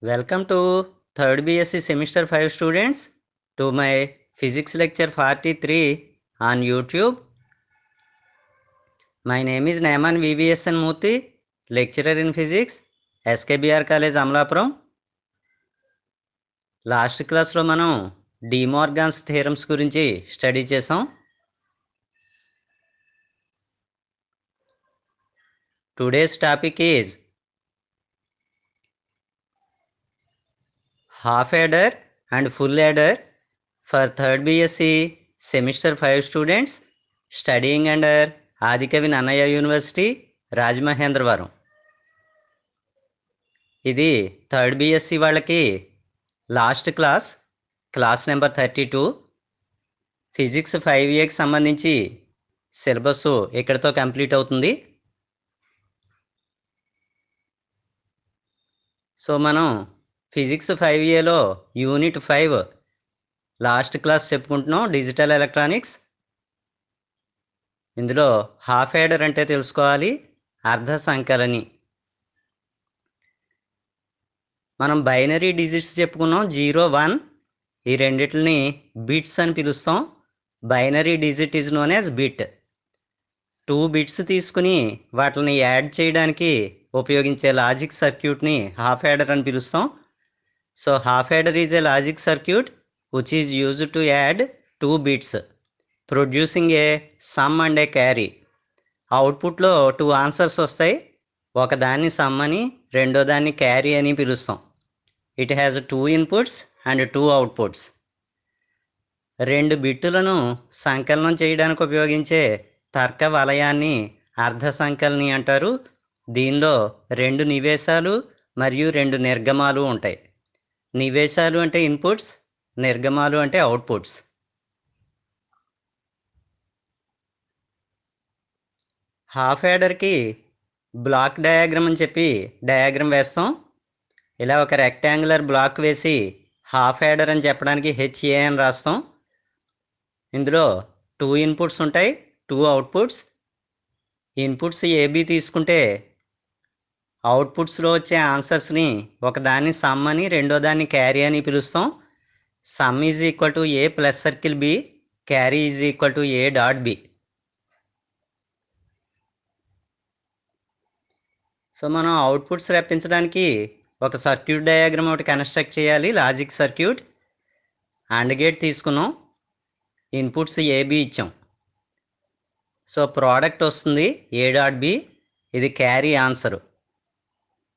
Welcome to 3rd BSc Semester 5 students to my Physics Lecture 43 on YouTube. My name is Naiman VVSN Murthy, Lecturer in Physics, SKBR College Amlapuram. Last క్లాస్లో మనం డిమోర్గాన్స్ theorems గురించి study చేసాం. Today's topic is half adder and full adder for 3rd BSc Semester 5 students studying under Adikavi Nannaya University, Rajamahendravaram. ఇది 3rd BSc వాళ్ళకి last class number 32. Physics 5Aకి సంబంధించి syllabus ఇక్కడితో complete అవుతుంది. So మనం ఫిజిక్స్ 5Aలో యూనిట్ 5 లాస్ట్ క్లాస్ చెప్పుకుంటున్నాం, digital electronics. ఇందులో half adder అంటే తెలుసుకోవాలి, అర్ధ సంకలని. మనం బైనరీ డిజిట్స్ చెప్పుకున్నాం, 0, 1. ఈ రెండిటిని బిట్స్ అని పిలుస్తాం. Binary digit is known as bit. 2 bits తీసుకుని వాటిని యాడ్ చేయడానికి ఉపయోగించే లాజిక్ సర్క్యూట్ని హాఫ్ యాడర్ అని పిలుస్తాం. So half adder is a logic circuit which is used to add 2 bits producing a sum and a carry. అవుట్పుట్లో 2 ఆన్సర్స్ వస్తాయి. ఒకదాన్ని సమ్ అని, రెండో దాన్ని క్యారీ అని పిలుస్తాం. It has 2 inputs and 2 outputs. 2 బిట్టులను సంకలనం చేయడానికి ఉపయోగించే తర్క వలయాన్ని అర్ధ సంకలని అంటారు. దీనిలో 2 నివేశాలు మరియు 2 నిర్గమాలు ఉంటాయి. నివేశాలు అంటే ఇన్పుట్స్, నిర్గమాలు అంటే అవుట్పుట్స్. హాఫ్ యాడర్కి బ్లాక్ డయాగ్రామ్ అని చెప్పి డయాగ్రామ్ వేస్తాం. ఇలా ఒక రెక్టాంగులర్ బ్లాక్ వేసి హాఫ్ యాడర్ అని చెప్పడానికి HA అని రాస్తాం. ఇందులో 2 ఇన్పుట్స్ ఉంటాయి, 2 అవుట్పుట్స్. ఇన్పుట్స్ AB తీసుకుంటే అవుట్పుట్స్లో వచ్చే ఆన్సర్స్ని ఒకదాన్ని సమ్ అని, రెండో దాన్ని క్యారీ అని పిలుస్తాం. Some is equal to A plus circle B, carry is equal to A dot B. So మనం అవుట్పుట్స్ రప్పించడానికి ఒక సర్క్యూట్ డయాగ్రామ్ ఒకటి కన్స్ట్రక్ట్ చేయాలి, లాజిక్ సర్క్యూట్. అండ్ గేట్ తీసుకున్నాం, ఇన్పుట్స్ AB ఇచ్చాం. సో ప్రోడక్ట్ వస్తుంది A డాట్ B, ఇది carry answer.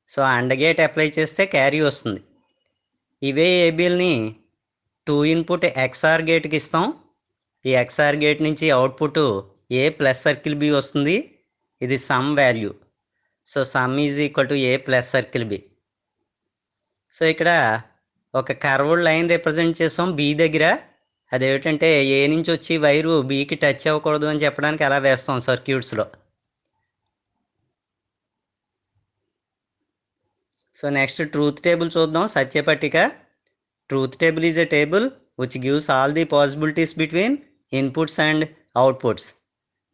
So and gate apply చేస్తే carry వస్తుంది. ఇవే ABల్ని 2 ఇన్పుట్ XOR గేట్కి ఇస్తాం. ఈ XOR గేట్ నుంచి output A plus circle B వస్తుంది. ఇది some value. So some is equal to A plus circle B. So ఇక్కడ ఒక కర్వ్డ్ లైన్ రిప్రజెంట్ చేసాం B దగ్గర. అదేమిటంటే A నుంచి వచ్చి వైరు Bకి టచ్ అవ్వకూడదు అని చెప్పడానికి అలా వేస్తాం సర్క్యూట్స్లో. సో నెక్స్ట్ ట్రూత్ టేబుల్ చూద్దాం, సత్యపట్టిక. Truth table is a table which gives all the possibilities between inputs and outputs.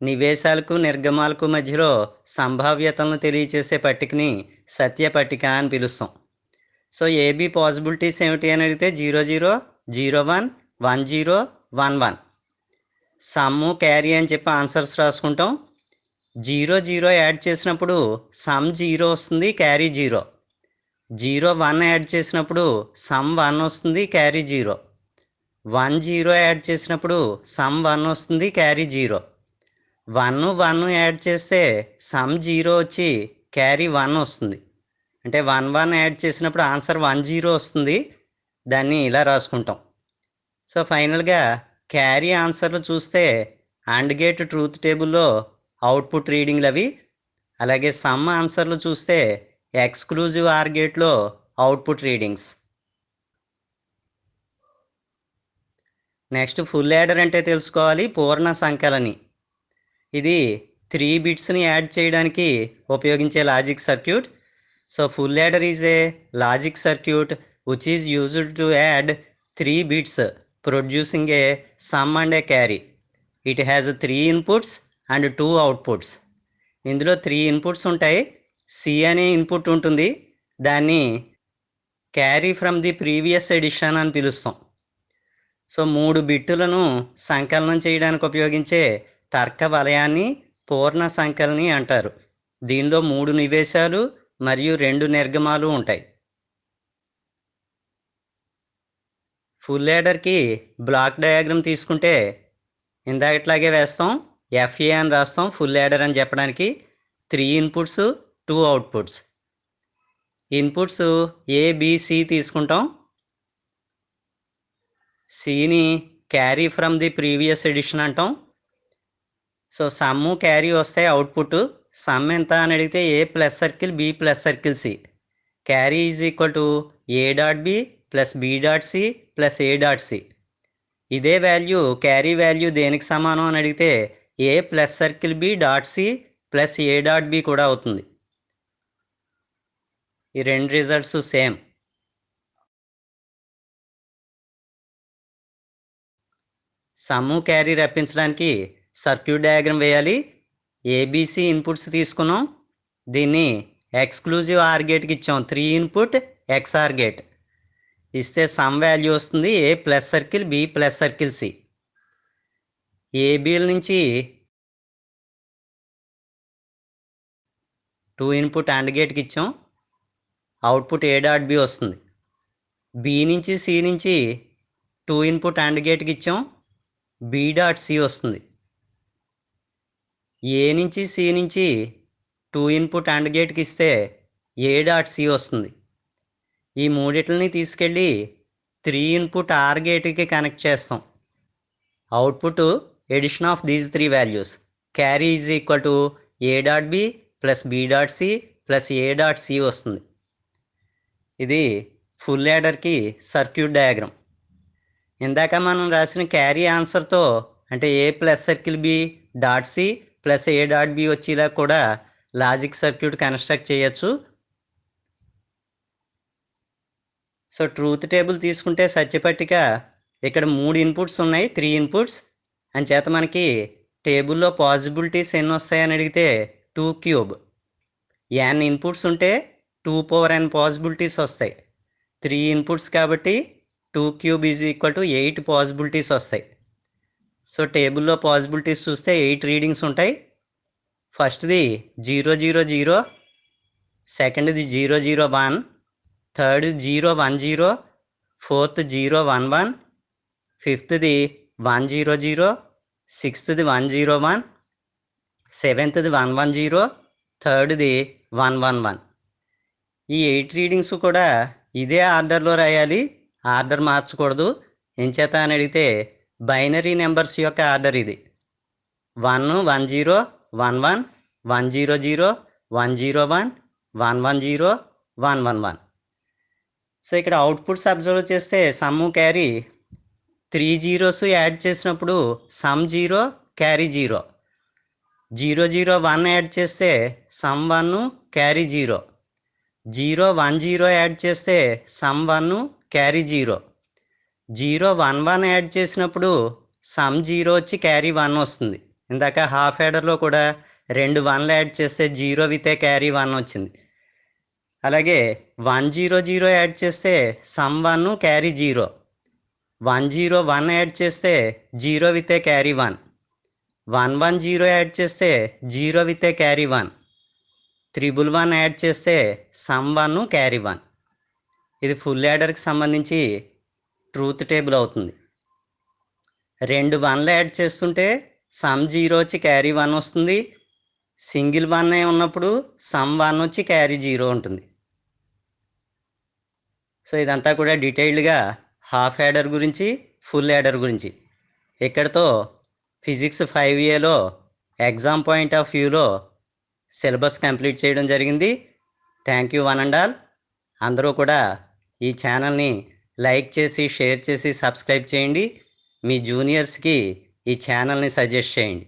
నివేశాలకు నిర్గమాలకు మధ్యలో సంభావ్యతలను తెలియచేసే పట్టికని సత్యపట్టిక అని పిలుస్తాం. సో AB పాసిబిలిటీస్ ఏమిటి అని అడిగితే 0, 0, 0, 1, 1, 0, 1, 1. సమ్ము క్యారీ అని చెప్పి ఆన్సర్స్ రాసుకుంటాం. 0, 0 యాడ్ చేసినప్పుడు సమ్ 0 వస్తుంది, క్యారీ 0. 0, 1 యాడ్ చేసినప్పుడు సమ్ 1 వస్తుంది, క్యారీ 0. 1, 0 యాడ్ చేసినప్పుడు సమ్ 1 వస్తుంది, క్యారీ 0. 1, 1 యాడ్ చేస్తే సమ్ 0 వచ్చి క్యారీ 1 వస్తుంది. అంటే 1, 1 యాడ్ చేసినప్పుడు ఆన్సర్ 1, 0 వస్తుంది. దాన్ని ఇలా రాసుకుంటాం. సో ఫైనల్గా క్యారీ ఆన్సర్లు చూస్తే అండ్ గేట్ ట్రూత్ టేబుల్లో అవుట్పుట్ రీడింగ్లు అవి. అలాగే సమ్ ఆన్సర్లు చూస్తే ఎక్స్క్లూజివ్ ఆర్ గేట్లో output readings. Next full adder అంటే తెలుసుకోవాలి, పూర్ణ సంకలని. ఇది 3 బిట్స్ని యాడ్ చేయడానికి ఉపయోగించే logic circuit. So full adder is a logic circuit which is used to add 3 bits producing a sum and a carry. It has 3 inputs and 2 outputs. ఇందులో 3 inputs ఉంటాయి. C అనే input ఉంటుంది, దాన్ని carry from the previous addition అని పిలుస్తాం. So 3 బిట్టులను సంకలనం చేయడానికి ఉపయోగించే తర్క వలయాన్ని పూర్ణ సంకలని అంటారు. దీనిలో 3 నివేశాలు మరియు 2 నిర్గమాలు ఉంటాయి. ఫుల్ యాడర్కి బ్లాక్ డయాగ్రామ్ తీసుకుంటే ఇందాకట్లాగే వేస్తాం. ఎఫ్ఏ అని రాస్తాం ఫుల్ యాడర్ అని చెప్పడానికి. 3 ఇన్పుట్స్ 2 అవుట్పుట్స్. ఇన్పుట్స్ ఏబిసి తీసుకుంటాం. సిని carry from the previous addition అంటాం. సో సమ్ము క్యారీ వస్తాయి అవుట్పుట్. సమ్ ఎంత అని అడిగితే A plus circle B plus circle C. Carry is equal to A dot B plus B dot C plus A dot C. ఇదే value carry value దేనికి సమానం అని అడిగితే A plus circle B dot C plus A dot B కూడా అవుతుంది. ఈ 2 results same. Sum carry రప్పించడానికి circuit diagram వేయాలి. ఏబిసి ఇన్పుట్స్ తీసుకున్నాం. దీన్ని ఎక్స్క్లూజివ్ ఆర్ గేట్కి ఇచ్చాం. 3 ఇన్పుట్ ఎక్స్ఆర్ గేట్ ఇస్తే సమ్ వాల్యూ వస్తుంది A plus circle B plus circle C. ఏబిల నుంచి 2 ఇన్పుట్ అండ్ గేట్కి ఇచ్చాం. అవుట్పుట్ ఏ డాట్ బి వస్తుంది. బి నుంచి సి నుంచి 2 ఇన్పుట్ అండ్ గేట్కి ఇచ్చాం. బి డాట్ సి వస్తుంది. ఏ నుంచి సి నుంచి 2 ఇన్పుట్ అండ్ గేట్కి ఇస్తే ఏ డాట్ సి వస్తుంది. ఈ మూడిట్లని తీసుకెళ్ళి 3 ఇన్పుట్ ఆర్ గేట్కి కనెక్ట్ చేస్తాం. Output addition of these 3 values. Carry is equal to A dot B plus B dot C plus A dot c వస్తుంది. ఇది ఫుల్ యాడర్కి సర్క్యూట్ డయాగ్రామ్. ఇందాక మనం రాసిన క్యారీ ఆన్సర్తో అంటే A plus circle B dot C plus A dot B వచ్చేలా కూడా logic circuit construct చేయొచ్చు. సో ట్రూత్ టేబుల్ తీసుకుంటే సత్యపట్టిక ఇక్కడ 3 ఇన్పుట్స్ ఉన్నాయి. 3 ఇన్పుట్స్ అని చేత మనకి టేబుల్లో పాసిబిలిటీస్ ఎన్ని వస్తాయని అడిగితే 2 క్యూబ్. n ఇన్పుట్స్ ఉంటే 2 పవర్ n పాసిబిలిటీస్ వస్తాయి. 3 ఇన్పుట్స్ కాబట్టి 2 cube is equal to 8 possibilities వస్తాయి. సో టేబుల్లో పాసిబిలిటీస్ చూస్తే 8 రీడింగ్స్ ఉంటాయి. ఫస్ట్ది 000, సెకండ్ది 001, థర్డ్ 010, ఫోర్త్ 011, ఫిఫ్త్ది 100, సిక్స్త్ది 101, సెవెంత్ది 110, థర్డ్ది 111. ఈ 8 రీడింగ్స్ కూడా ఇదే ఆర్డర్లో రాయాలి. ఆర్డర్ మార్చకూడదు. ఎంచేత అని అడిగితే బైనరీ నెంబర్స్ యొక్క ఆర్డర్ ఇది. 1 10 11 100 101 110 111. సో ఇక్కడ అవుట్పుట్స్ అబ్జర్వ్ చేస్తే సమ్ క్యారీ 3 జీరోస్ యాడ్ చేసినప్పుడు సమ్ 0 క్యారీ 0. 001 యాడ్ చేస్తే సమ్ 1 క్యారీ 0. 010 యాడ్ చేస్తే సమ్ 1 క్యారీ 0. 011 యాడ్ చేసినప్పుడు సమ్ 0 వచ్చి క్యారీ 1 వస్తుంది. ఇందాక హాఫ్ యాడర్లో కూడా 2 1లు యాడ్ చేస్తే 0 విత్ క్యారీ 1 వచ్చింది. అలాగే 100 యాడ్ చేస్తే సమ్ 1 క్యారీ 0. 101 యాడ్ చేస్తే 0 విత్ క్యారీ 1. 110 యాడ్ చేస్తే 0 విత్ క్యారీ 1. 111 యాడ్ చేస్తే సమ్ 1 క్యారీ 1. ఇది ఫుల్ యాడర్కి సంబంధించి ట్రూత్ టేబుల్ అవుతుంది. 2 1లు యాడ్ చేస్తుంటే సమ్ 0 వచ్చి క్యారీ 1 వస్తుంది. సింగిల్ 1 ఉన్నప్పుడు సమ్ 1 వచ్చి క్యారీ 0 ఉంటుంది. సో ఇదంతా కూడా డీటెయిల్డ్గా హాఫ్ యాడర్ గురించి ఫుల్ యాడర్ గురించి. ఇక్కడతో ఫిజిక్స్ 5Aలో ఎగ్జామ్ పాయింట్ ఆఫ్ వ్యూలో సిలబస్ కంప్లీట్ చేయడం జరిగింది. Thank you one and all. అందరూ కూడా ఈ ఛానల్ని లైక్ చేసి షేర్ చేసి సబ్స్క్రైబ్ చేయండి. మీ జూనియర్స్కి ఈ ఛానల్ని సజెస్ట్ చేయండి.